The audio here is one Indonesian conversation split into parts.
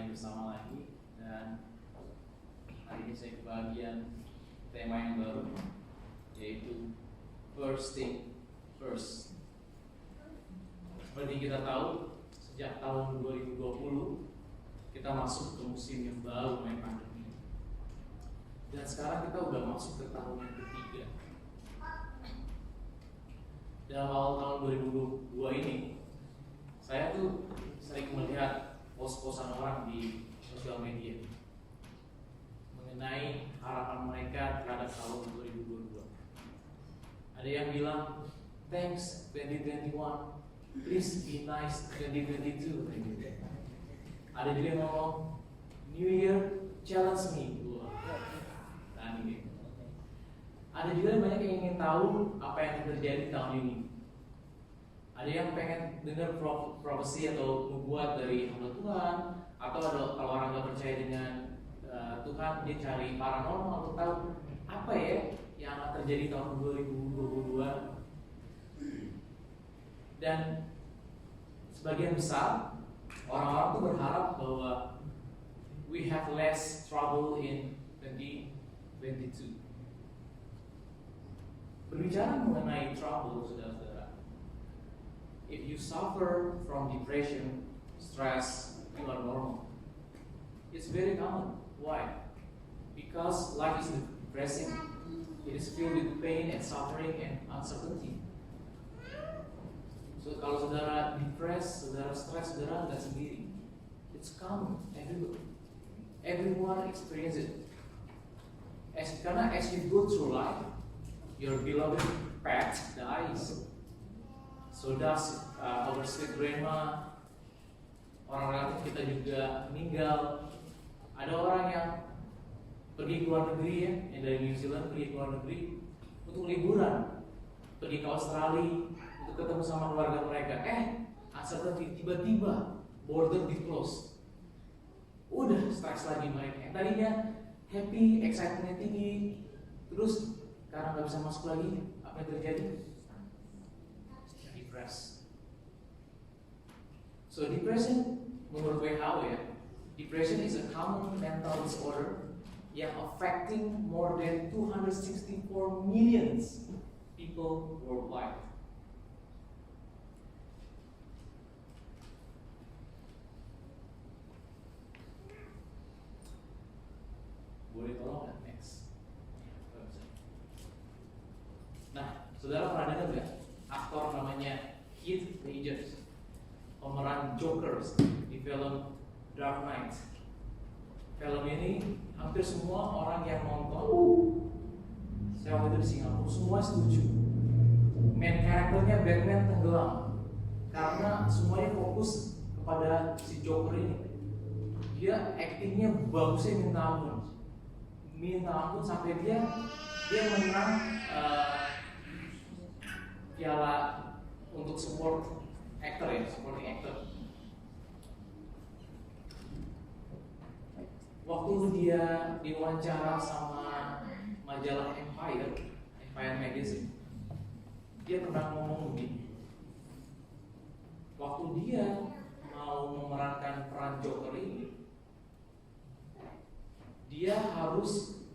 kembali bersama lagi, dan hari ini saya kebagian tema yang baru, yaitu first thing first. Seperti kita tahu, sejak tahun 2020 kita masuk ke musim yang baru main pandemi, dan sekarang kita udah masuk ke tahun yang ketiga. Dalam awal tahun 2022 ini, saya tuh sering melihat post-postan orang di sosial media mengenai harapan mereka terhadap tahun 2022. Ada yang bilang, thanks 2021, please be nice 2022. Ada juga yang ngomong, New Year challenge me. Nah, ini. Ada juga yang banyak yang ingin tahu apa yang akan terjadi tahun ini. Ada yang pengen dengar profesi atau nubuat dari hamba Tuhan, atau ada kalau orang nggak percaya dengan Tuhan, dia cari paranormal untuk tahu apa ya yang akan terjadi tahun 2022. Dan sebagian besar orang-orang tuh berharap bahwa we have less trouble in 2022. Berbicara mengenai trouble, saudara-saudara, if you suffer from depression, stress, you are normal. It's very common. Why? Because life is depressing. It is filled with pain and suffering and uncertainty. So kalau saudara depressed, saudara stress, saudara nggak sendiri. It's common everywhere. Everyone experience it. Karena as you go through life, your beloved pet dies. So does our sweet grandma. Orang relatif kita juga meninggal. Ada orang yang pergi ke luar negeri ya, yang dari New Zealand pergi ke luar negeri untuk liburan, pergi ke Australia untuk ketemu sama keluarga mereka. Uncertainty, tiba-tiba border di close. Udah stres lagi mereka. Yang tadinya happy, excitementnya tinggi, terus karena nggak bisa masuk lagi, apa yang terjadi? Depressed. So depression menurut WHO ya, depression is a common mental disorder yang affecting more than 264 million people worldwide. Boleh tolong nggak next? Nah, saudara pernah dengar nggak aktor namanya Heath Ledger, pemeran Joker di film Dark Knight? Film ini hampir semua orang yang nonton, saya waktu itu di Singapura, semua setuju. Main karakternya Batman tenggelam karena semuanya fokus kepada si Joker ini. Dia aktingnya bagusnya minta ampun sampai dia menang piala untuk support actor ya, supporting actor. Waktu dia diwawancara sama majalah Empire Magazine, dia pernah ngomong begini. Waktu dia mau memerankan peran Joker ini, dia harus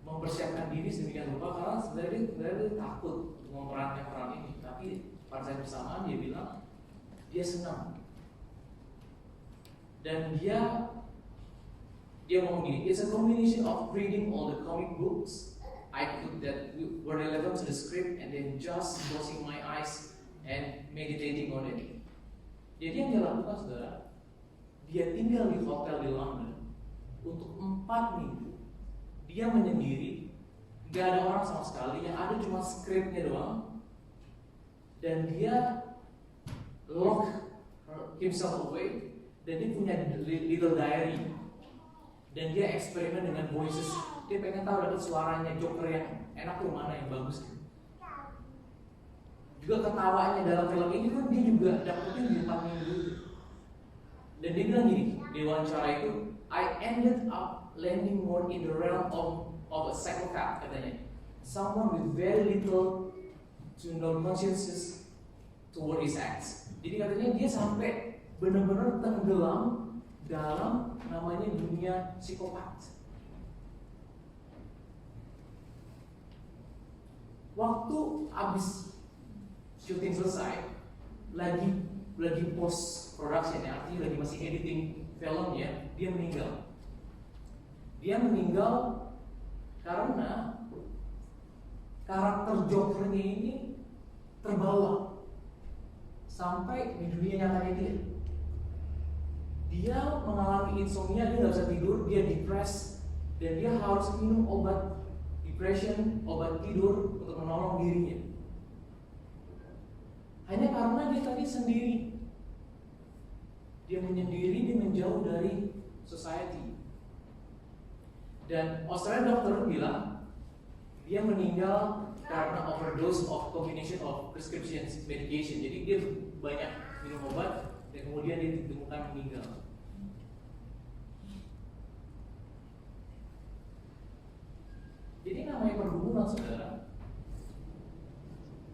mempersiapkan diri sedemikian rupa karena sebenarnya dia takut memerankan peran ini. Tapi pada saat bersamaan dia bilang dia senang. Dan dia ngomong gini, it's a combination of reading all the comic books I could that were relevant to the script and then just closing my eyes and meditating on it. Jadi yang dia lakukan, saudara, dia tinggal di hotel di London untuk 4 minggu. Dia menyendiri, gak ada orang sama sekali, yang ada cuma skripnya doang. Dan dia lock himself away. Dan dia punya little diary. Dan dia eksperimen dengan voices. Dia pengen tahu dapat suaranya Joker yang enak tuh mana, yang bagus. Juga ketawanya dalam film ini kan dia juga dapetin di 4 minggu. Dan dia bilang gini, di wawancara itu, I ended up landing more in the realm of a psychopath, katanya. Someone with very little to no conscience toward his acts. Jadi katanya dia sampai benar-benar tenggelam dalam namanya dunia psikopat. Waktu abis syuting selesai, lagi post production ya, artinya lagi masih editing filmnya, dia meninggal. Dia meninggal karena karakter Jokernya ini terbawa sampai di dunia nyatanya dia. Dia mengalami insomnia, dia nggak bisa tidur, dia depres, dan dia harus minum obat depression, obat tidur untuk menolong dirinya. Hanya karena dia tadi sendiri. Dia menyendiri, dia menjauh dari society. Dan Australian doctor bilang dia meninggal karena overdose of combination of prescription medication. Jadi dia banyak minum obat dan kemudian dia ditemukan meninggal. Jadi namanya pergumulan, saudara,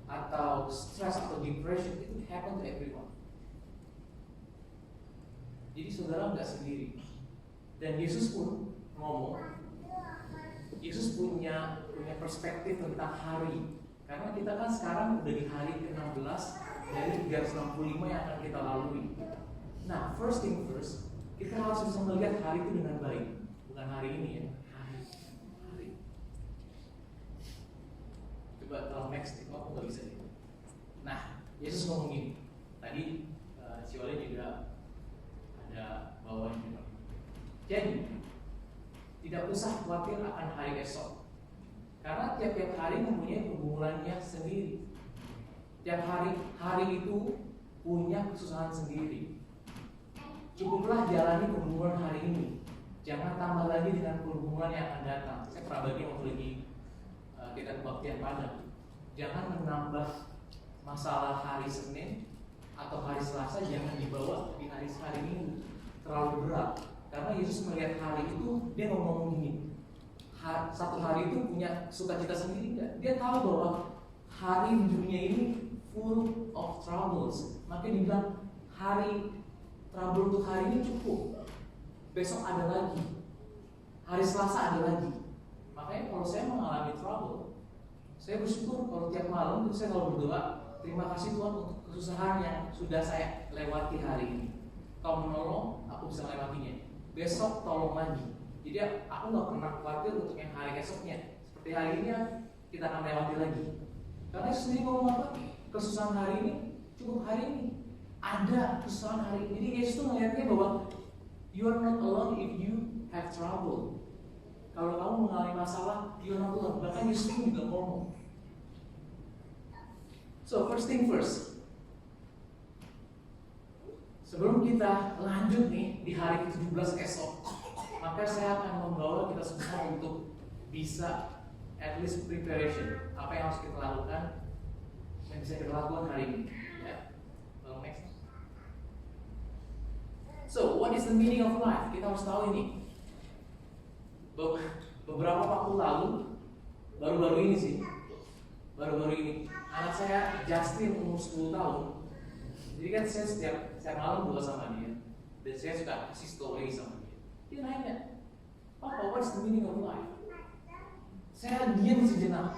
atau stress atau depression, itu happen to everyone. Jadi saudara nggak sendiri. Dan Yesus pun ngomong, Yesus punya perspektif tentang hari. Karena kita kan sekarang udah di hari ke-16 dari 365 yang akan kita lalui. Nah, first thing first, kita harus bisa melihat hari itu dengan baik. Bukan hari ini ya, hari. Coba kalau next, aku nggak bisa nih. Nah, Yesus ngomong gini. Tadi Ciole juga ada bawaan juga. Jadi tidak usah khawatir akan hari esok, karena tiap-tiap hari mempunyai pergumulannya sendiri. Tiap hari itu punya kesusahan sendiri. Cukuplah jalani pergumulan hari ini. Jangan tambah lagi dengan pergumulan yang akan datang. Saya pernah bagi waktu lagi kita kebaktian Padang. Jangan menambah masalah hari Senin atau hari Selasa, jangan dibawa di hari Minggu. Terlalu berat. Karena Yesus melihat hari itu, dia ngomong gini, satu hari itu punya sukacita sendiri enggak? Dia tahu bahwa hari di dunia ini full of troubles. Makanya dia bilang, trouble untuk hari ini cukup. Besok ada lagi. Hari Selasa ada lagi. Makanya kalau saya mengalami trouble, saya bersyukur kalau tiap malam itu saya selalu berdoa, terima kasih Tuhan untuk kesusahan yang sudah saya lewati hari ini. Kau menolong, aku bisa melewatinya. Besok tolong lagi. Jadi aku nggak pernah khawatir untuk yang hari esoknya. Seperti hari ini kita akan lewati lagi. Karena Yesus sendiri ngomong apa? Kesusahan hari ini cukup hari ini. Ada kesusahan hari ini. Jadi Yesus tuh melihatnya bahwa you are not alone if you have trouble. Kalau kamu mengalami masalah, you are not alone. Bahkan Yesus pun juga ngomong. So first thing first. Sebelum kita lanjut nih di hari ke-17 esok, maka saya akan membawa kita semua untuk bisa at least preparation. Apa yang harus kita lakukan, yang bisa kita lakukan hari ini. Ya. Next. So, what is the meaning of life? Kita harus tahu ini. Beberapa waktu lalu, baru-baru ini sih, anak saya Justin umur 10 tahun. Jadi kan saya setiap malam doa sama dia, dan saya suka kasih story sama dia. Dia nanya, Papa, what's the meaning of life? Saya diam sejenak,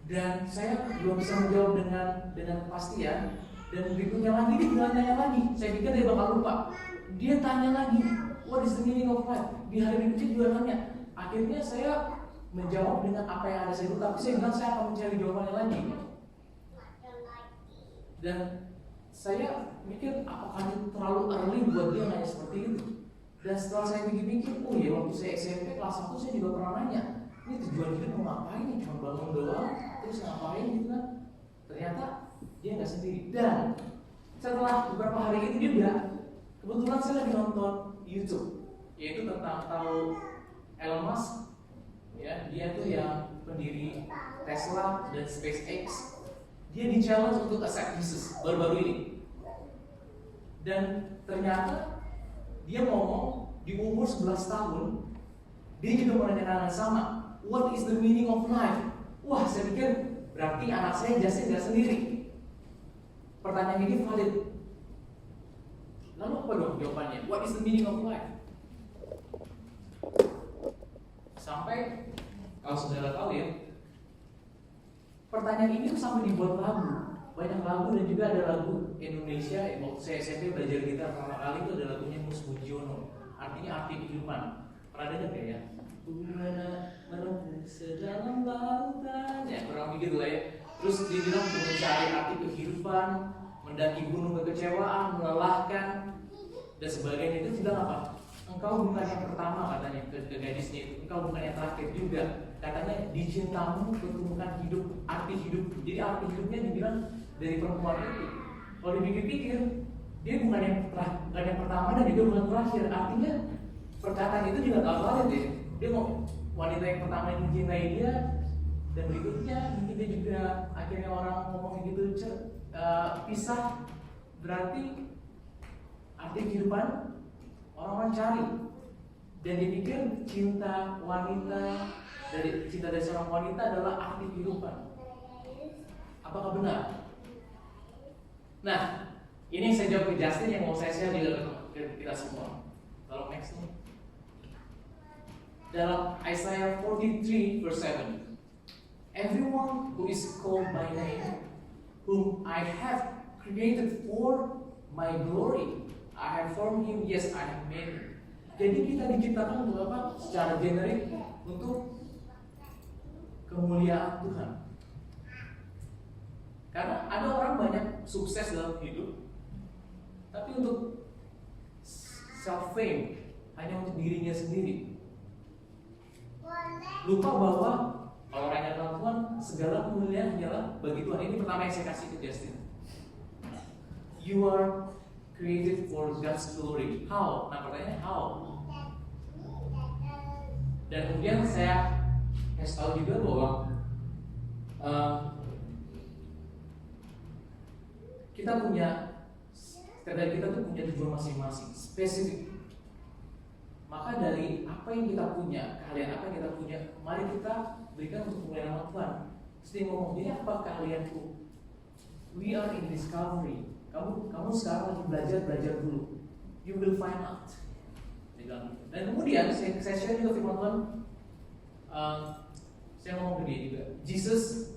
dan saya belum bisa menjawab dengan kepastian. Dan berikutnya lagi dia nanya lagi. Saya pikir dia bakal lupa. Dia tanya lagi, what is the meaning of life? Di hari berikutnya juga nanya. Akhirnya saya menjawab dengan apa yang ada saya dulu, tapi saya bilang saya akan mencari jawabannya lagi. Dan saya mikir apakah itu terlalu early buat dia nanya seperti itu. Dan setelah saya pikir-pikir, oh ya waktu saya SMP kelas 1 saya juga pernah nanya, ini tujuan hidup mau ngapain nih? Cuma bangun doang, terus ngapain gitu kan? Ternyata dia nggak sendiri. Dan setelah beberapa hari itu dia bilang, kebetulan saya lagi nonton YouTube, yaitu tentang tahu Elon Musk, ya dia tuh yang pendiri Tesla dan SpaceX. Dia di challenge untuk accept Jesus baru-baru ini. Dan ternyata dia ngomong di umur 11 tahun, dia juga menanyakan yang sama, what is the meaning of life? Wah, saya pikir berarti anak saya Justin nggak sendiri. Pertanyaan ini valid. jawabannya. What is the meaning of life? Sampai kalau saudara tahu ya, pertanyaan ini tuh sampai dibuat lagu. Banyak lagu dan juga ada lagu Indonesia. Waktu saya SMP belajar gitar pertama kali itu ada lagunya Mus Mujiono. Artinya arti kehidupan. Pernah dengar gak ya? Menempuh sedalam lautan. Ya kurang begitu lah ya. Terus dia bilang untuk mencari arti kehidupan, mendaki gunung kekecewaan, melelahkan dan sebagainya. Itu bilang apa? Engkau bukan yang pertama katanya ke gadisnya itu. Engkau bukan yang terakhir juga. Katanya di cintamu kutemukan hidup, arti hidup. Jadi arti hidupnya dibilang dari perempuan itu. Kalau dipikir-pikir, dia bukan yang pertama dan juga bukan terakhir. Artinya perkataan itu juga gak valid ya. Dia mau wanita yang pertama yang mencintai dia, dan berikutnya mungkin dia juga akhirnya orang ngomong gitu pisah. Berarti arti kehidupan orang-orang cari dan dipikir cinta wanita cinta dari seorang wanita adalah arti kehidupan. Apakah benar? Nah, ini yang saya jawab ke Justin, yang mau saya share juga ke kita semua. Tolong next nih. Dalam Isaiah 43 verse 7, everyone who is called by name, whom I have created for my glory, I have formed him, yes I have made him. Jadi kita diciptakan untuk apa? Secara generik untuk kemuliaan Tuhan. Karena ada orang banyak sukses dalam hidup, tapi untuk self fame, hanya untuk dirinya sendiri. Lupa bahwa kalau rakyat Tuhan, segala kemuliaan hanyalah bagi Tuhan. Ini pertama yang saya kasih ke Justin. You are created for God's glory. How? Nah pertanyaannya how? Dan kemudian saya kasih tahu juga bahwa kita punya, setiap kita tuh punya tujuan masing-masing, spesifik. Maka dari apa yang kita punya, keahlian apa yang kita punya, mari kita berikan untuk kemuliaan nama Tuhan. Terus dia ngomong, ini apa keahlianku? We are in discovery. Kamu sekarang lagi belajar dulu. You will find out. Dan kemudian saya share juga firman Tuhan. Saya ngomong ke dia juga. Jesus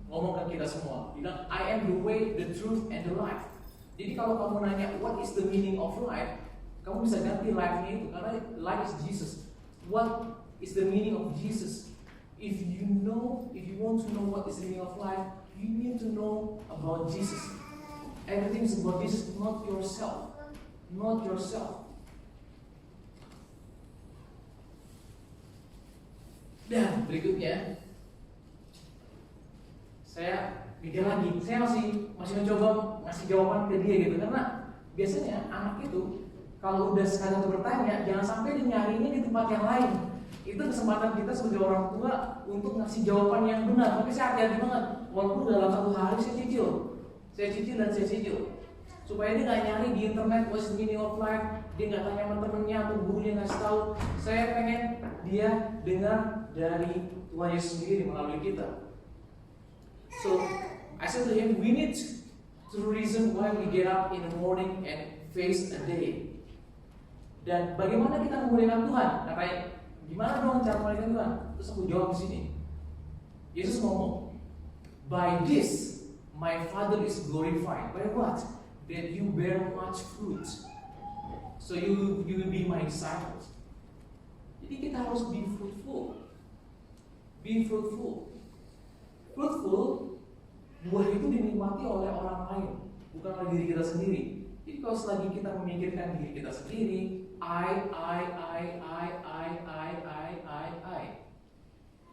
ngomong ke kita semua. Bilang, I am the way, the truth, and the life. Jadi kalau kamu nanya, what is the meaning of life? Kamu bisa ganti life-nya itu, karena life is Jesus. What is the meaning of Jesus? If you want to know what is the meaning of life, you need to know about Jesus. Everything is about Jesus, not yourself. Not yourself. Dan berikutnya, saya mikir lagi, saya masih mencoba ngasih jawaban ke dia gitu, karena biasanya anak itu kalau udah sekali bertanya, jangan sampai dia nyarinya di tempat yang lain. Itu kesempatan kita sebagai orang tua untuk ngasih jawaban yang benar. Tapi saya hati-hati banget, walaupun dalam satu hari saya cicil, supaya dia nggak nyari di internet what's the meaning of life. Dia nggak tanya sama temennya atau gurunya ngasih tahu. Saya pengen dia dengar dari Tuhan Yesus sendiri melalui kita. So I said to him, we need to reason why we get up in the morning and face a day. Dan bagaimana kita memuliakan Tuhan? Katanya, gimana dong cara memuliakan Tuhan? Terus aku jawab di sini. Yesus ngomong, by this my Father is glorified. By what? That you bear much fruit. So you will be my disciples. Jadi kita harus be fruitful. Be fruitful. Fruitful, buah itu dinikmati oleh orang lain, bukan oleh diri kita sendiri. Jadi kalau selagi kita memikirkan diri kita sendiri, I.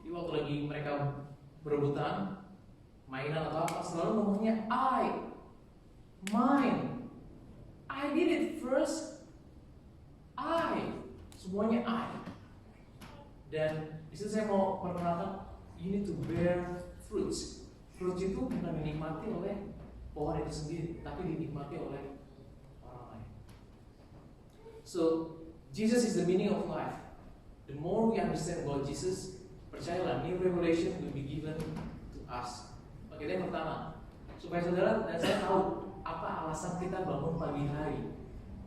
Jadi waktu lagi mereka berebutan mainan atau apa, selalu ngomongnya mine, I did it first, semuanya I. Dan disitu saya mau perkenalkan, you need to bear fruits. Fruits itu bukan dinikmati oleh pohon itu sendiri, tapi dinikmati oleh orang lain. So, Jesus is the meaning of life. The more we understand about Jesus, percayalah, new revelation will be given to us. Oke, yang pertama, supaya saudara dan saya tahu apa alasan kita bangun pagi hari.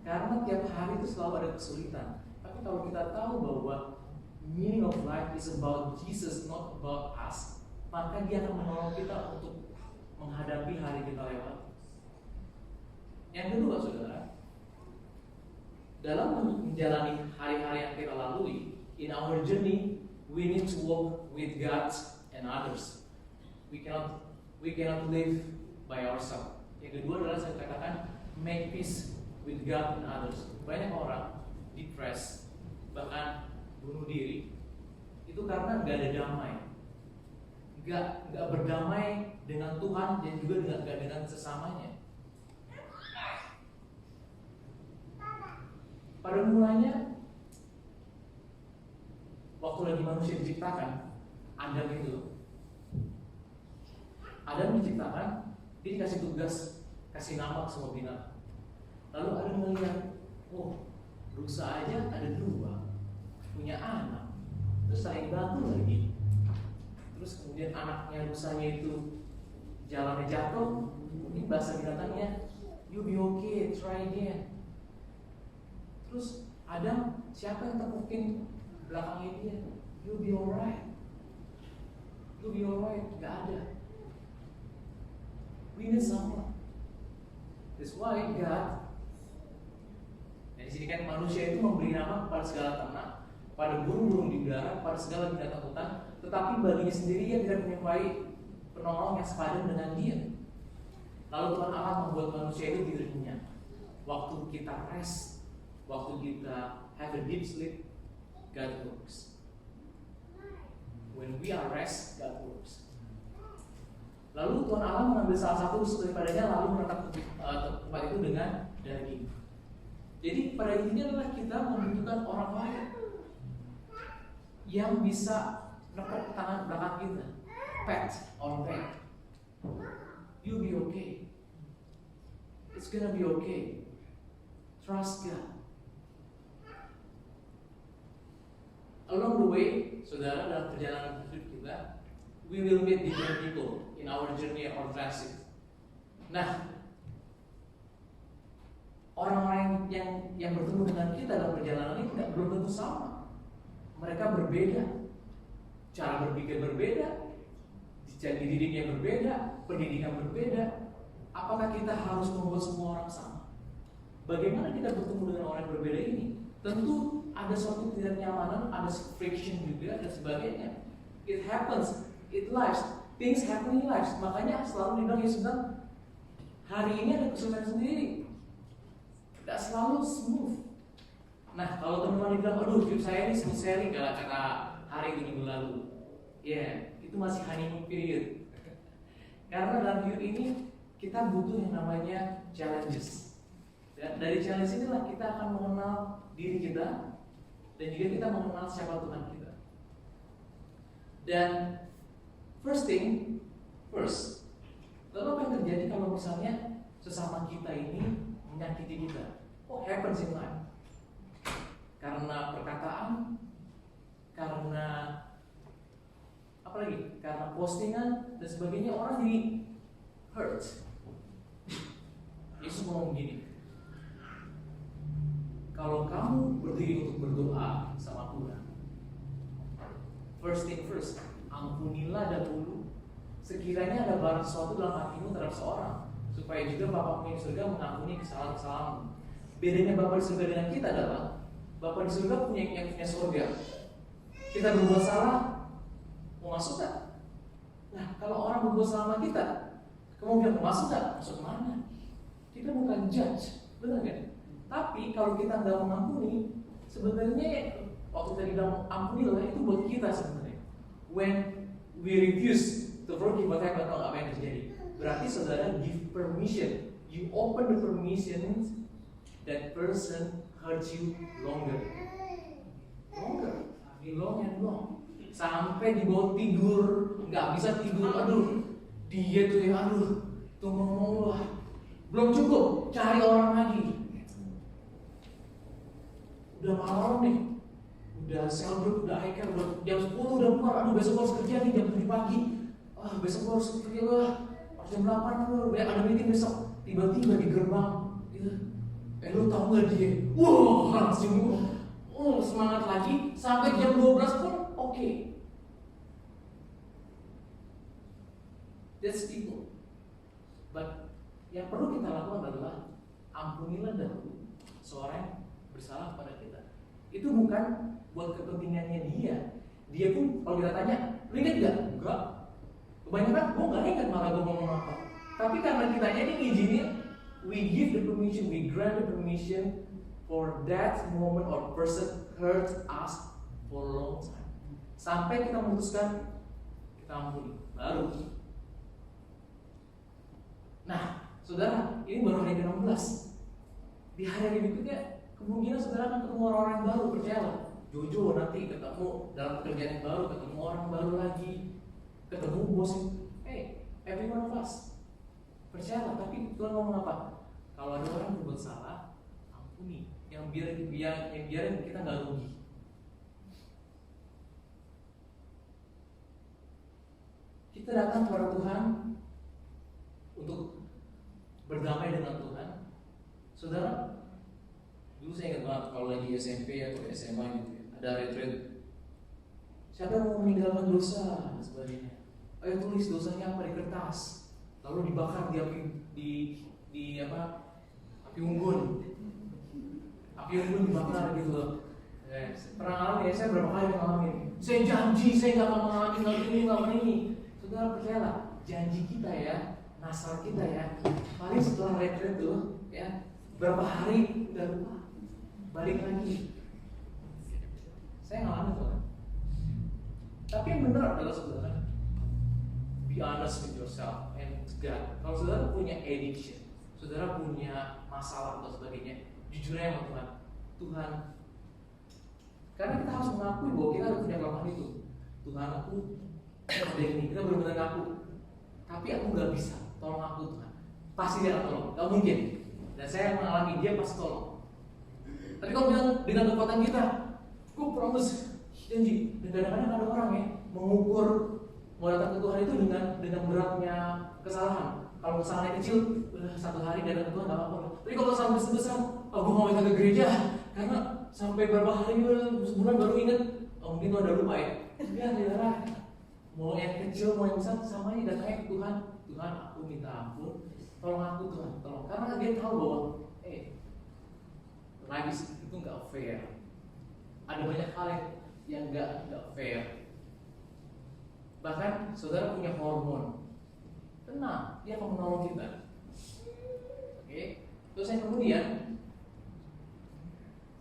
Karena tiap hari itu selalu ada kesulitan. Tapi kalau kita tahu bahwa meaning of life is about Jesus, not about us, maka dia akan menolong kita untuk menghadapi hari kita lewat. Yang kedua, saudara, dalam menjalani hari-hari yang kita lalui, in our journey, we need to walk with God and others. We cannot live by ourselves. Yang kedua adalah saya katakan make peace with God and others. Banyak orang depressed, bahkan bunuh diri, itu karena nggak ada damai, nggak berdamai dengan Tuhan dan juga nggak dengan sesamanya. Pada mulanya, waktu lagi manusia diciptakan, Adam diciptakan, dia dikasih tugas, kasih nama ke semua binatang. Lalu Adam melihat, oh, rusa aja ada 2, punya anak, terus saling bantu lagi. Terus kemudian anaknya rusanya itu jalannya jatuh, ini bahasa binatangnya, you be okay, try again. Terus Adam, siapa yang tepukin belakangnya dia? You be alright, gak ada. We need someone. That's why God, nah di sini kan manusia itu memberi nama kepada segala ternak, pada burung-burung di udara, pada segala binatang hutan, tetapi baginya sendiri ia tidak menyukai penolong yang sepadan dengan dia. Lalu Tuhan Allah membuat manusia itu dirinya. Waktu kita rest, waktu kita have a deep sleep, God works. When we are rest, God works. Lalu Tuhan Allah mengambil salah satu usus daripadanya, lalu menetap tempat itu dengan daging. Jadi pada intinya adalah kita membutuhkan orang lain yang bisa nepuk tangan belakang kita, pat on back. You be okay. It's gonna be okay. Trust God. Along the way, saudara, dalam perjalanan hidup kita, we will meet different people in our journey or transit. Nah, orang-orang yang bertemu dengan kita dalam perjalanan ini belum tentu sama. Mereka berbeda, cara berpikir berbeda, didiknya berbeda, pendidikan berbeda. Apakah kita harus membuat semua orang sama? Bagaimana kita bertemu dengan orang yang berbeda ini? Tentu ada suatu ketidaknyamanan, ada friction juga dan sebagainya. It happens, it lives, things happen in lives. Makanya selalu dibilang Yesus bilang, hari ini ada kesulitan sendiri, tidak selalu smooth. Nah, kalau teman-teman bilang, aduh hidup saya ini smooth sailing, kata hari ini minggu lalu, itu masih honeymoon period. Karena dalam hidup ini kita butuh yang namanya challenges. Dan dari challenge inilah kita akan mengenal diri kita dan juga kita mengenal siapa Tuhan kita. Dan first, lalu apa yang terjadi kalau misalnya sesama kita ini menyakiti kita? What happens in life? Karena perkataan, karena apa lagi? Karena postingan dan sebagainya, orang jadi hurt. Yesus ngomong gini, kalau kamu berdiri untuk berdoa sama Tuhan, first thing first, ampunilah dahulu sekiranya ada barang sesuatu dalam hatimu terhadap seorang, supaya juga Bapakmu di surga mengampuni kesalahan-kesalahanmu. Bedanya Bapak di surga dengan kita adalah Bapak di surga yang punya surga. Kita berbuat salah, mau masuk gak? Nah, kalau orang berbuat salah sama kita, kamu bilang mau masuk gak? Masuk mana? Kita bukan judge, benar gak? Tapi kalau kita nggak mengampuni, sebenarnya waktu tadi bilang ampunilah itu buat kita sebenarnya. When we refuse to forgive, maka kita tahu apa yang terjadi. Berarti saudara give permission, you open the permission, that person hurts you longer, long and long, sampai dibawa tidur, nggak bisa tidur, aduh, dia tuh ya, aduh, tuh ngomong lah, belum cukup, cari orang lagi. Udah malam nih, udah sel group, udah hiker, udah jam 10 udah keluar, aduh besok harus kerja nih jam 7 pagi, besok harus kerja lah, harus jam 8 ada meeting besok, tiba-tiba di gerbang, gitu. Lu tau nggak dia? Langsung semangat lagi sampai jam 12 pun oke. That's people. But yang perlu kita lakukan adalah ampunilah dahulu seorang yang bersalah pada kita. Itu bukan buat kepentingannya dia. Dia pun kalau kita tanya, lu ingat gak? Enggak. Kebanyakan gue gak ingat malah gue ngomong apa. Tapi karena kitanya ini ngizinin, we give the permission, we grant the permission for that moment or person hurt us for a long time. Sampai kita memutuskan kita ampuni. Baru. Nah, saudara, ini baru hari ke-16. Di hari berikutnya kemungkinan saudara akan ketemu orang-orang yang baru, percayalah. Jojo nanti ketemu dalam pekerjaan yang baru, ketemu orang baru lagi, ketemu bos yang, hey, every one of us. Percayalah, tapi Tuhan ngomong apa? Kalau ada orang berbuat salah, ampuni. Yang biarin kita nggak rugi. Kita datang kepada Tuhan untuk berdamai dengan Tuhan. Saudara, dulu saya ingat banget kalau lagi SMP atau SMA gitu ya, ada retreat. Siapa yang mau meninggalkan dosa dan sebagainya? Ayo tulis dosanya apa di kertas, lalu dibakar di api unggun. Api unggun dibakar gitu loh. Pernah ngalamin ya, saya berapa kali ngalamin. Saya janji saya nggak akan mengalami hal ini, nggak ini. Saudara percayalah, janji kita ya, nasar kita ya, paling setelah retreat tuh ya, berapa hari udah lupa, balik lagi. Saya ngalamin tuh kan. Tapi yang benar adalah saudara, be honest with yourself and God. Kalau saudara punya addiction, saudara punya masalah atau sebagainya, jujur aja sama Tuhan. Tuhan, karena kita harus mengakui bahwa kita ada punya kelemahan itu. Tuhan, aku ada ini, kita benar-benar ngaku. Tapi aku nggak bisa, tolong aku Tuhan. Pasti dia akan tolong, nggak mungkin. Dan saya mengalami dia pasti tolong. Tapi kalau bilang dengan kekuatan kita, gue promise, janji. Dan kadang-kadang ada orang ya mengukur mau datang ke Tuhan itu dengan beratnya kesalahan. Kalau kesalahannya kecil, satu hari datang ke Tuhan nggak apa-apa. Tapi kalau kesalahan besar, gue mau datang ke gereja karena sampai beberapa hari sebulan baru ingat. Mungkin lo udah lupa ya. Ya, saudara. Mau yang kecil, mau yang besar, sama aja datangnya ke Tuhan. Tuhan, aku minta ampun. Tolong aku Tuhan, tolong. Karena dia tahu bahwa, life itu nggak fair. Ada banyak hal yang nggak fair. Bahkan saudara punya hormon, tenang, dia akan menolong kita. Oke. Terus yang kemudian,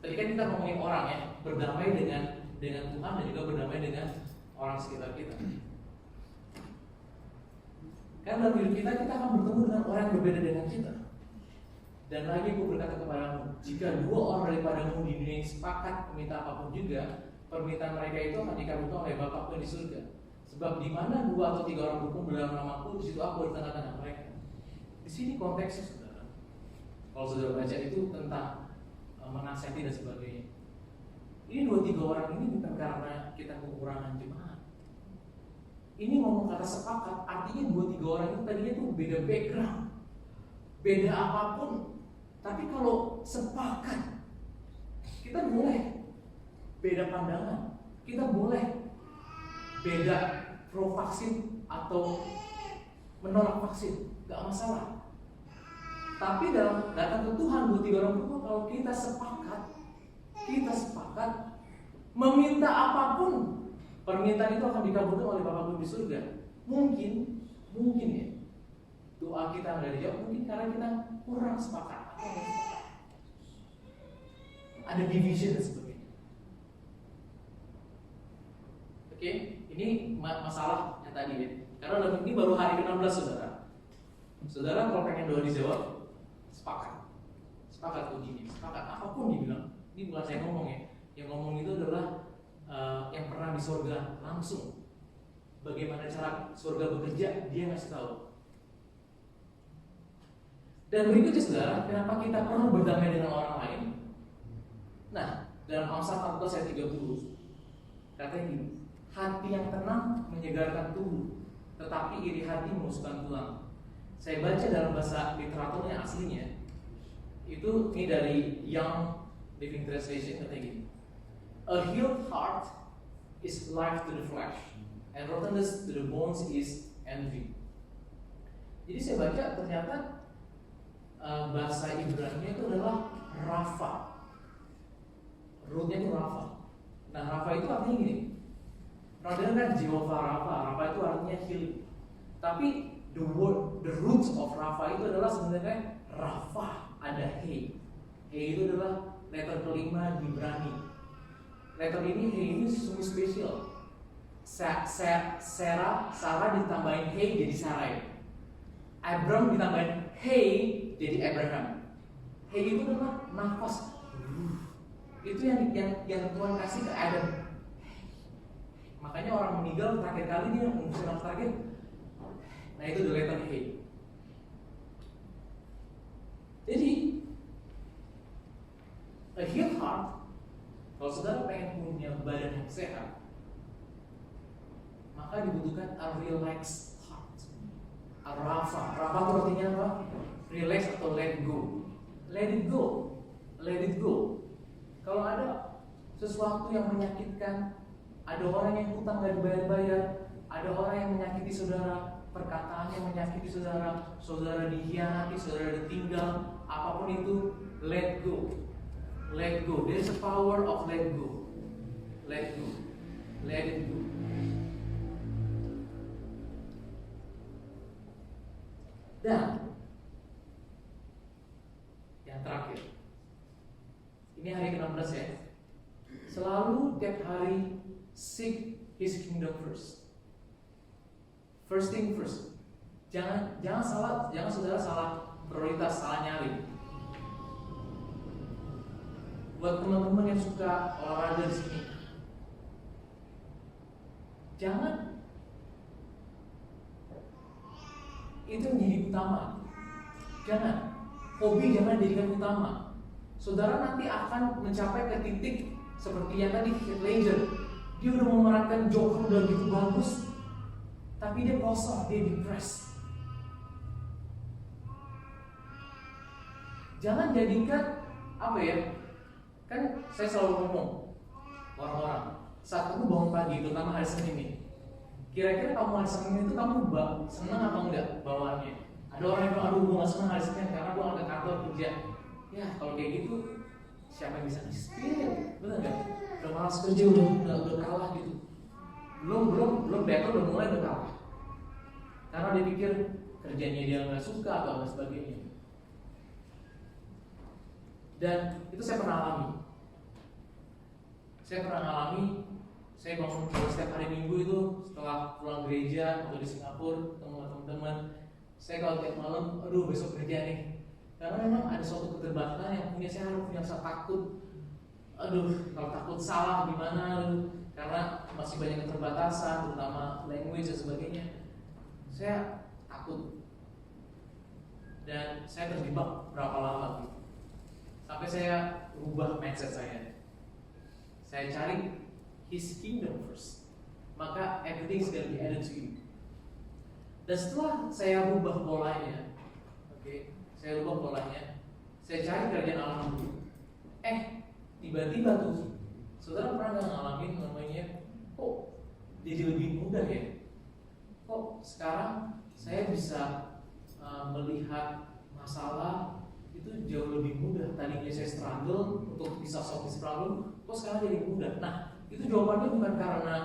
tadi kan kita ngomongin orang ya, berdamai dengan Tuhan dan juga berdamai dengan orang sekitar kita. Karena dalam hidup kita akan bertemu dengan orang yang berbeda dengan kita. Dan lagi aku berkata kepadamu, jika 2 orang daripadamu di dunia ini sepakat meminta apapun juga, permintaan mereka itu akan dikabulkan oleh Bapakku di surga. Sebab di mana 2 atau 3 orang berkumpul dalam namaku, di situ aku di tengah-tengah mereka. Di sini konteksnya saudara. Kalau saudara baca itu tentang menasihati dan sebagainya. Ini 2-3 orang ini bukan karena kita kekurangan jemaat. Ini ngomong kata sepakat, artinya 2-3 orang itu tadinya tuh beda background, beda apapun. Tapi kalau sepakat, kita boleh beda pandangan, kita boleh beda pro vaksin atau menolak vaksin, gak masalah. Tapi dalam datang ke Tuhan 2-3 orang berkumpul, kalau kita sepakat meminta apapun, permintaan itu akan dikabulkan oleh Bapakku di surga. Mungkin ya doa kita nggak dijawab, mungkin karena kita kurang sepakat atau nggak sepakat. Ada division dan sebagainya. Oke, ini masalah yang tadi ya. Karena ini baru hari ke-16 saudara. Saudara kalau pengen doa dijawab, sepakat kuncinya, sepakat apapun dibilang. Ini bukan saya ngomong ya. Yang ngomong itu adalah yang pernah di surga langsung. Bagaimana cara surga bekerja, dia ngasih tahu. Dan berikutnya saudara, kenapa kita perlu berdamai dengan orang lain? Nah, dalam Amsal 14 ayat 30 katanya gini, hati yang tenang menyegarkan tubuh, tetapi iri hati menusukkan tulang. Saya baca dalam bahasa literaturnya aslinya, Itu ini dari Young Living Translation katanya gini. A healed heart is life to the flesh, and rottenness to the bones is envy. Jadi saya baca ternyata bahasa Ibrani itu adalah Rafa. Rootnya itu Rafa. Nah, Rafa itu artinya gini. Pernah kan Jehovah Rafa. Rafa itu artinya healing. Tapi the roots of Rafa itu adalah sebenarnya Rafa. Ada He. He itu adalah letter kelima di Ibrani. Letter ini He ini sungguh spesial. Sarah ditambahin He jadi Sarai. Abram ditambahin He jadi Abraham. He itu adalah nafas. Itu yang Tuhan kasih ke Adam. Makanya orang meninggal terakhir kali dia mengusir nafas terakhir. Nah itu the letter He. Jadi a healed heart, kalau saudara pengen punya badan yang sehat, maka dibutuhkan a relaxed heart. A Rafa. Rafa itu artinya apa? Relax atau let go. Let it go. Let it go. Kalau ada sesuatu yang menyakitkan, ada orang yang hutang gak dibayar-bayar, ada orang yang menyakiti saudara, perkataan yang menyakiti saudara, saudara dikhianati, saudara ditinggal, apapun itu, let go. Let go. There is a power of let go. Let go. Let it go. Dan yang terakhir, ini hari ke-16 ya. Selalu tiap hari seek His kingdom first. First thing first. Jangan saudara salah prioritas, salah nyari. Buat teman-teman yang suka olahraga di sini, jangan itu menjadi utama. Jangan hobi jangan jadikan utama. Saudara nanti akan mencapai ke titik seperti yang tadi Heath Ledger. Dia udah memerankan Joker udah gitu bagus, tapi dia kosong, dia depressed. Jangan jadikan apa ya? Kan saya selalu ngomong orang-orang saat kamu bangun pagi, terutama hari Senin ini, kira-kira kamu hari Senin itu kamu senang atau enggak bawaannya? Ada orang yang bilang, aduh gue gak senang hari Senin karena gue gak ke kantor kerja. Ya kalau kayak gitu, siapa yang bisa ngasih spirit? Bener gak? Udah malas kerja, udah kalah gitu. Belum battle, udah mulai udah kalah. Karena dia pikir kerjanya dia gak suka atau sebagainya. Dan itu saya pernah alami. Saya bangun setiap hari Minggu itu setelah pulang gereja atau di Singapura ketemu teman-teman. Saya kalau tiap malam, aduh besok kerja nih. Karena memang ada suatu keterbatasan yang punya saya harus punya rasa takut. Aduh, kalau takut salah gimana? Karena masih banyak keterbatasan, terutama language dan sebagainya. Saya takut. Dan saya terjebak berapa lama gitu. Sampai saya rubah mindset saya. Saya cari His kingdom first, maka everything is gonna be added to you. Dan setelah saya rubah polanya, saya cari kerjaan Allah dulu. Tiba-tiba tuh, saudara pernah nggak ngalamin namanya, kok jadi lebih mudah ya? Kok sekarang saya bisa melihat masalah itu jauh lebih mudah. Tadinya saya struggle untuk bisa solve this problem, kok sekarang jadi mudah. Nah, itu jawabannya bukan karena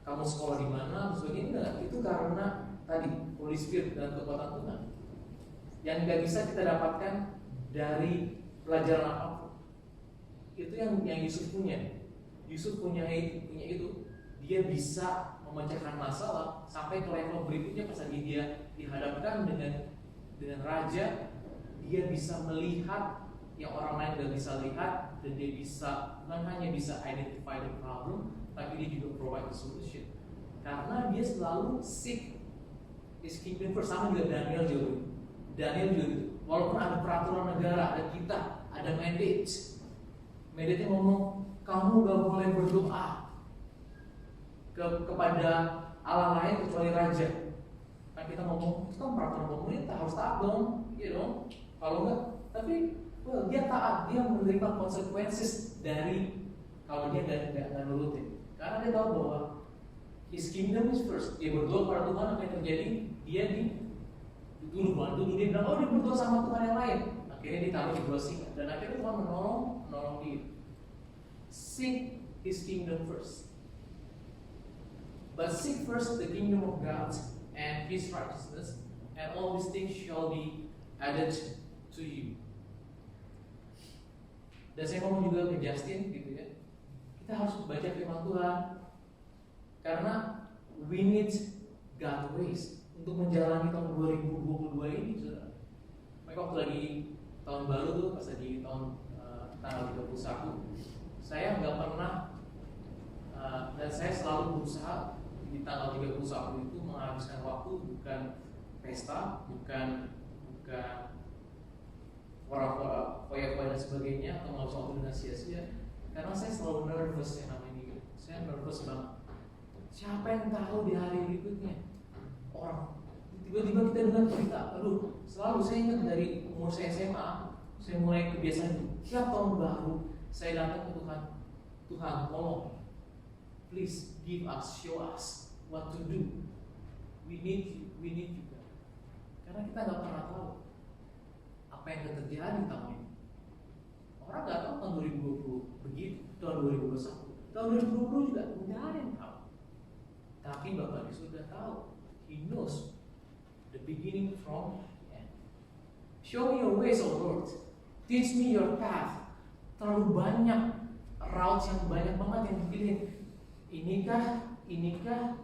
kamu sekolah di mana, sebagainya enggak. Itu karena tadi Holy Spirit dan kekuatan Tuhan yang nggak bisa kita dapatkan dari pelajaran apapun. Itu yang Yusuf punya. Yusuf punya itu. Dia bisa memecahkan masalah sampai ke level berikutnya pas lagi dia dihadapkan dengan raja. Dia bisa melihat yang orang lain tidak bisa lihat, dan dia bisa bukan hanya bisa identify the problem, tapi dia juga provide the solution. Karena dia selalu seek His kingdom first. Sama juga Daniel juga gitu. Walaupun ada peraturan negara, ada kita, ada mandate-nya ngomong kamu gak boleh berdoa kepada Allah lain kecuali raja. Kan kita ngomong itu kan peraturan pemerintah, harus taat dong, iya dong. Kalau enggak, tapi well, dia taat, dia menerima konsekuensi dari kalau dia nggak nurutin. Karena dia tahu bahwa His kingdom is first. Dia berdoa kepada Tuhan, apa yang terjadi? Dia dituduh, dia bilang, oh dia berdoa sama Tuhan yang lain. Akhirnya ditaruh di bawah singa, dan akhirnya Tuhan menolong dia. Seek His kingdom first. But seek first the kingdom of God and His righteousness, and all these things shall be added to you. Dan saya ngomong juga ke Justin gitu ya, kita harus baca firman Tuhan karena we need God ways untuk menjalani tahun 2022 ini, saudara. Mereka waktu lagi tahun baru tuh, pas lagi tahun tanggal 31, saya nggak pernah dan saya selalu berusaha di tanggal 31 itu menghabiskan waktu bukan pesta, bukan foya-foya dan sebagainya, atau nggak usah waktu dengan sia-sia, karena saya selalu nervous yang namanya ini. Saya nervous banget. Siapa yang tahu di hari berikutnya orang tiba-tiba kita dengar cerita, aduh, selalu saya ingat dari umur saya SMA, saya mulai kebiasaan tiap tahun baru saya datang ke Tuhan, tolong, please give us, show us what to do. We need you. Karena kita nggak pernah tahu apa yang akan terjadi tahun ini. Orang nggak tahu tahun 2020 begitu, tahun 2021, tahun 2020 juga nggak ada yang tahu. Tapi Bapak di surga tahu. He knows the beginning from the end. Show me your ways, O Lord. Teach me your path. Terlalu banyak routes yang banyak banget yang dipilih. Inikah?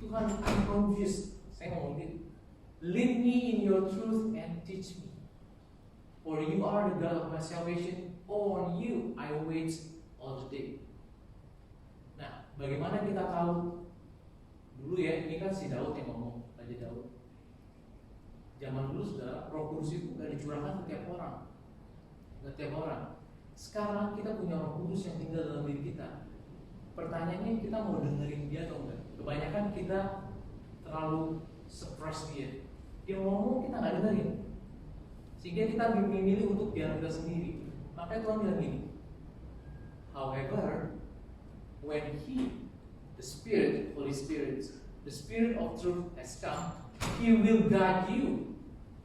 Tuhan, I'm confused. Saya ngomong gitu. Lead me in your truth and teach me. For you are the God of my salvation. On you I wait all the day. Nah, bagaimana kita tahu? Dulu ya, ini kan si Daud yang ngomong, Raja Daud. Zaman dulu saudara, Roh Kudus itu gak dicurahkan ke tiap orang. Sekarang kita punya Roh Kudus yang tinggal dalam diri kita. Pertanyaannya, kita mau dengerin dia atau enggak? Kebanyakan kita terlalu suppress dia. Dia ngomong, kita nggak dengerin, sehingga kita memilih untuk jalan kita sendiri. Makanya Tuhan bilang gini, however, when Holy Spirit, the Spirit of truth has come, He will guide you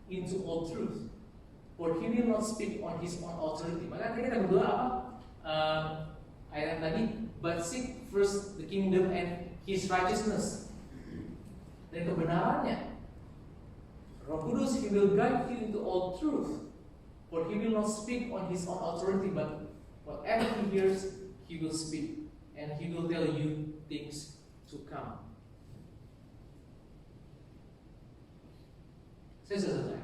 into all truth. For He will not speak on His own authority. Maka kita berdoa apa? Ayat tadi, but seek first the kingdom and His righteousness, dan kebenarannya. Roh Kudus, He will guide you into all truth. For He will not speak on His own authority, but whatever He hears, He will speak, and He will tell you things to come. Saya sudah selesai.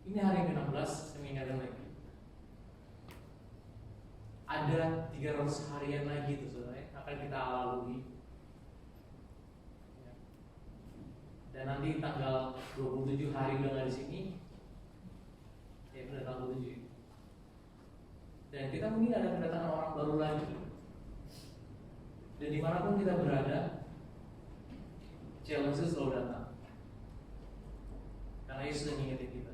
Ini hari ke-16, saya mengingatkan lagi. Ada 300 harian lagi tuh saudara, akan kita lalui. Dan nanti tanggal 27 hari udah nggak di sini, ya benar tanggal 27. Dan kita mungkin ada kedatangan orang baru lagi. Dan dimanapun kita berada, challenge selalu datang. Karena Yesus sudah mengingatkan kita.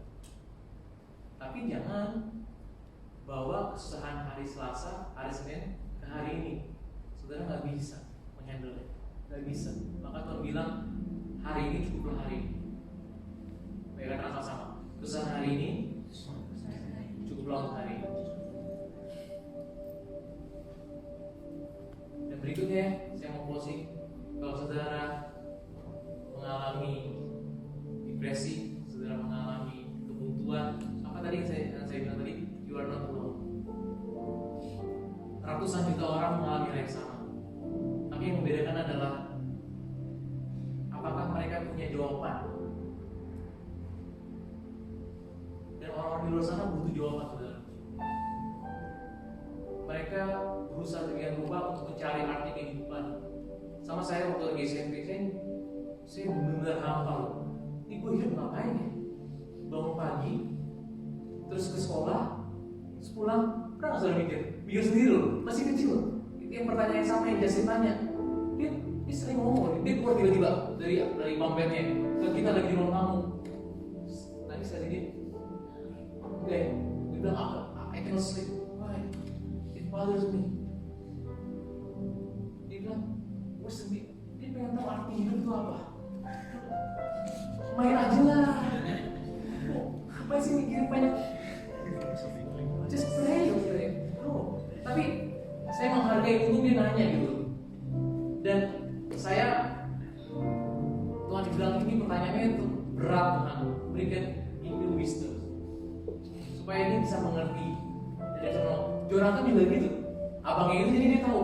Tapi jangan bawa kesusahan hari Selasa, hari Senin ke hari ini. Saudara nggak bisa menghandle, nggak bisa. Maka Tuhan bilang, hari ini cukuplah hari ini. Baik, kata sama-sama. Kesusahan hari ini cukuplah untuk hari ini. Dan berikutnya saya mau closing. Kalau saudara mengalami depresi, saudara mengalami kebuntuan, apa tadi yang saya bilang tadi? You are not alone. Ratusan juta orang mengalami hal yang sama. Tapi yang membedakan adalah apakah mereka punya jawaban. Dan orang-orang di luar sana butuh jawaban, saudara. Mereka berusaha dengan rupa untuk mencari arti kehidupan. Sama saya waktu lagi SMP, saya benar-benar hafal. Ini gue hidup ngapain ya? Bangun pagi, terus ke sekolah, terus pulang, pernah nggak saudara mikir sendiri loh, masih kecil. Itu yang pertanyaan yang sama yang Justin tanya. Dia sering ngomong, dia keluar tiba-tiba dari bang bednya, ke kita lagi di ruang tamu. dia? Enggak ya? Dia bilang apa? I cannot sleep. Why? It bothers me. Dia bilang, what's the meaning? Dia pengen tahu arti hidup itu apa. Main aja lah. Apa sih mikirin banyak? Just play. No. Tapi saya menghargai untuk dia nanya gitu. Dan saya Tuhan bilang ini pertanyaannya itu berat, Tuhan. Berikan ini wisdom supaya dia bisa mengerti. Jadi Jonathan juga gitu. Abangnya itu jadi dia tahu.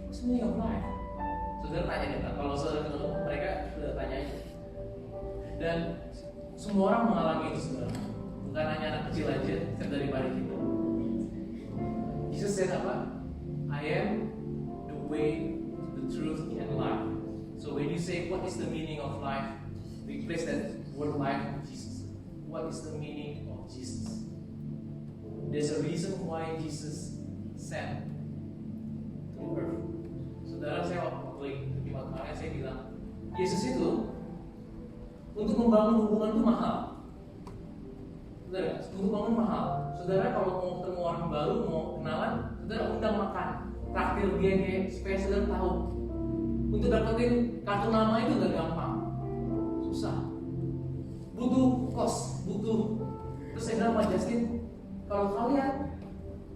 What's the meaning of life? Saudara tanya deh, kalau saudara ketemu mereka sudah tanya aja. Dan semua orang mengalami itu sebenarnya. Bukan hanya anak kecil aja, setiap daripada kita. Jesus said apa? I am the way, the truth, and life. So when you say what is the meaning of life, replace that word life with Jesus. What is the meaning of Jesus? There's a reason why Jesus sent to the earth. Saudara, saya waktu di kemarin saya bilang, Yesus itu untuk membangun hubungan itu mahal. Saudara, untuk bangun mahal. Saudara kalau mau ketemu orang baru, mau kenalan, saudara undang makan, traktir dia supaya saudara tahu. Untuk dapetin kartu nama itu gak gampang, susah. Butuh kos, butuh. Terus saya bilang sama Justin, kalau kalian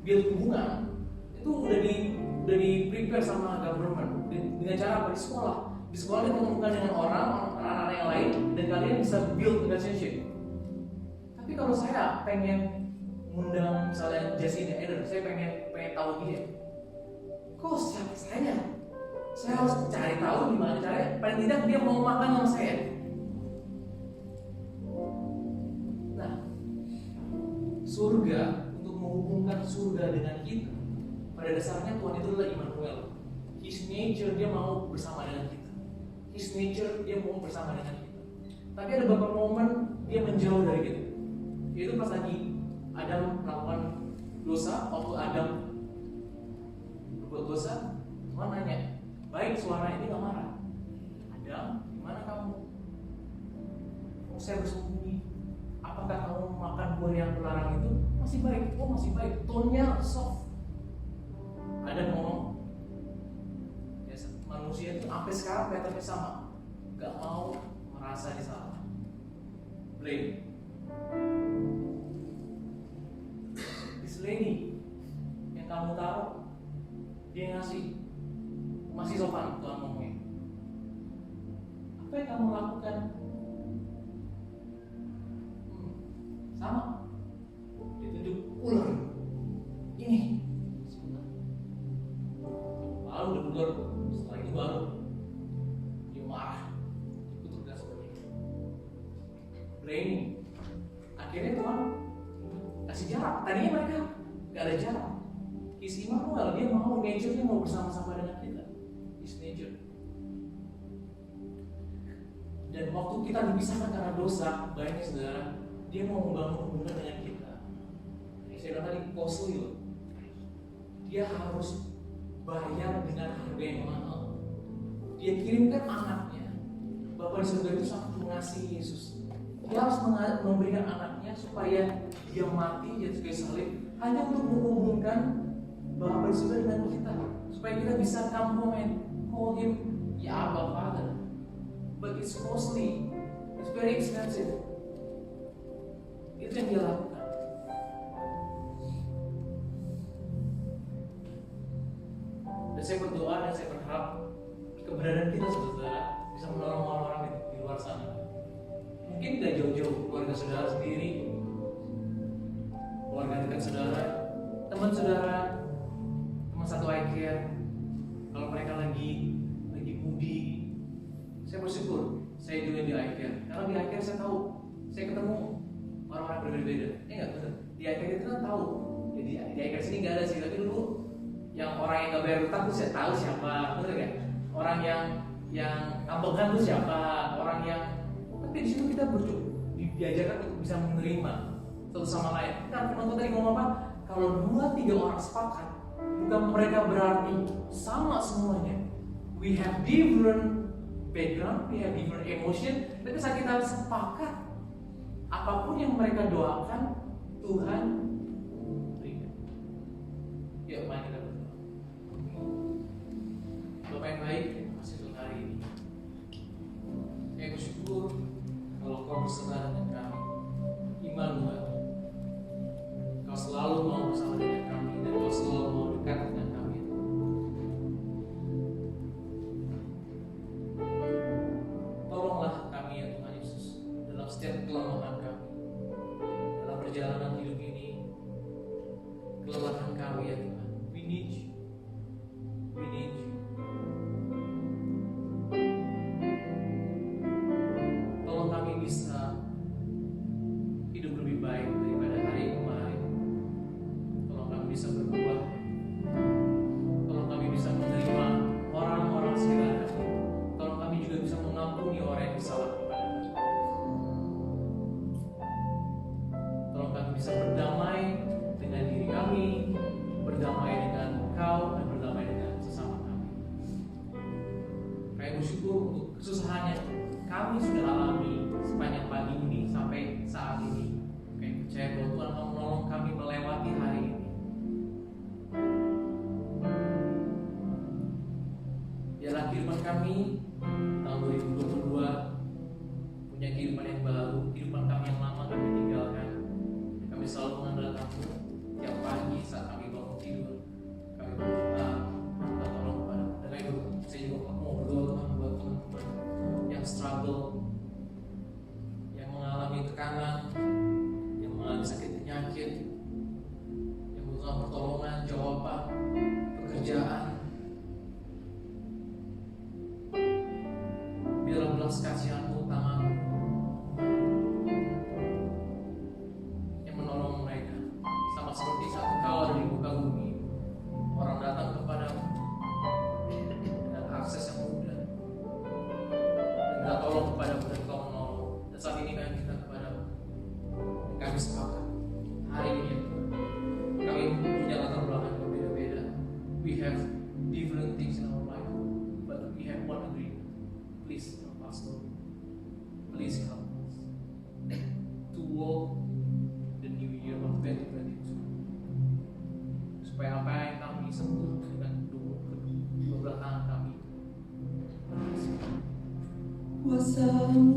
build hubungan itu udah di prepare sama government dengan cara apa? Di sekolah. Di sekolah kita temukan dengan orang, anak-anak yang lain, dan kalian bisa build relationship. Tapi kalau saya pengen ngundang misalnya Justin Eder, saya pengen tahu dia. Kok siapa saya? Saya harus cari tahu gimana caranya. Paling tidak dia mau makan sama saya. Nah, surga, untuk menghubungkan surga dengan kita, pada dasarnya Tuhan itu adalah Immanuel. His nature, dia mau bersama dengan kita. His nature, dia mau bersama dengan kita. Tapi ada beberapa momen dia menjauh dari kita. Yaitu pas lagi Adam melakukan dosa. Waktu Adam berbuat dosa, Tuhan nanya, baik suara ini gak marah. Adam, gimana kamu? Saya bersembunyi. Apakah kamu makan buah yang terlarang itu? Masih baik. Oh masih baik. Tone-nya soft. Adam ngomong, ya, manusia itu sampai sekarang patternnya sama, gak mau merasa disalah. Blame. This lady yang kamu taruh, dia ngasih, masih sopan Tuhan ngomongnya. Apa yang kamu lakukan? Sama. Ditunjuk ular. Ini. Lalu udah ular. Setelah itu baru dia marah. Dikutuk dan sebagainya. Blaming. Akhirnya Tuhan kasih jarak. Tadinya mereka gak ada jarak. His Immanuel, dia mau nature-nya mau bersama-sama dengan kita. His nature. Dan waktu kita dipisahkan karena dosa, bayangin saudara, dia mau membangun hubungan dengan kita. Saya bilang tadi costly loh. Dia harus bayar dengan harga yang mahal. Dia kirimkan anaknya. Bapa di surga itu sangat mengasihi Yesus. Dia harus memberikan anaknya supaya dia mati, dia sebagai salib, hanya untuk menghubungkan Bapa di surga dengan kita, supaya kita bisa come home and call him ya Abba Father. But it's costly, it's very expensive. Itu yang dia lakukan. Dan saya berdoa dan saya berharap keberadaan kita saudara bisa menolong orang-orang di luar sana. Mungkin tidak jauh-jauh keluarga saudara sendiri, keluarga dekat saudara, teman saudara, teman satu iCare. Kalau mereka lagi moody, saya bersyukur saya juga di iCare. Karena di iCare saya tahu, saya ketemu orang-orang berbeda-beda. Enggak betul. Di iCare itu kan tahu. Jadi di iCare sini nggak ada sih, tapi dulu yang orang yang nggak bayar utang tuh saya tahu siapa, betul kan? Orang yang kampungan tuh siapa, orang yang, tapi di situ kita diajarkan untuk bisa menerima satu sama lain. Kan penonton tadi ngomong apa? Kalau 2-3 orang sepakat, bukan mereka berarti sama semuanya. We have different background, we have different emotion, tapi saat kita sepakat apapun yang mereka doakan, Tuhan berikan. Yuk, mari kita berdoa. Bapak yang baik, terima kasih untuk hari ini. Saya bersyukur kalau Kau beserta dengan kami. Immanuel, Kau selalu mau bersama dengan kami dan Kau selalu mau dekat dengan kami. Tolonglah kami ya Tuhan Yesus dalam setiap kelemahan kami, dalam perjalanan hidup ini, kelelahan kami ya Tuhan. We need you. We need you. Tolong kami bisa hidup lebih baik daripada hari kemarin. Tolong kami bisa berubah. Tolong kami bisa menerima orang-orang sekitar kami. Tolong kami juga bisa mengampuni orang yang bersalah kepada kami. Tolong kami bisa berdamai dengan diri kami, berdamai dengan Engkau, dan berdamai dengan sesama kami. Kami bersyukur untuk kesusahan yang kami sudah alami sepanjang pagi ini sampai saat ini. Kami percaya bahwa Tuhan akan menolong kami melewati hari ini. Biarlah kehidupan kami tahun 2022 punya kehidupan yang baru, kehidupan kami yang lama kami tinggalkan. Kami selalu mengandalkan-Mu tiap pagi saat kami bangun tidur. Kami berdoa, minta tolong kepada Mu. Dan saya juga mau berdoa Tuhan buat teman-teman yang struggle, yang mengalami tekanan, yang mengalami sakit penyakit, yang butuh pertolongan, jawaban, pekerjaan. Biarlah belas kasihan-Mu, tangan-Mu yang menolong mereka. Sama seperti saat Engkau ada di muka bumi, orang datang kepadamu dengan akses yang mudah, dan minta tolong kepadamu dan Engkau menolong. Dan saat ini kami minta kepadamu, dan kami sepakat hari ini kami punya latar belakang yang berbeda-beda. We have different things in our life, but we have one agreement. Please help us, Lord. Please help us to walk the new year of 2022. Supaya apa yang kami sentuh dengan kedua belah tangan kami, Kuasa-Mu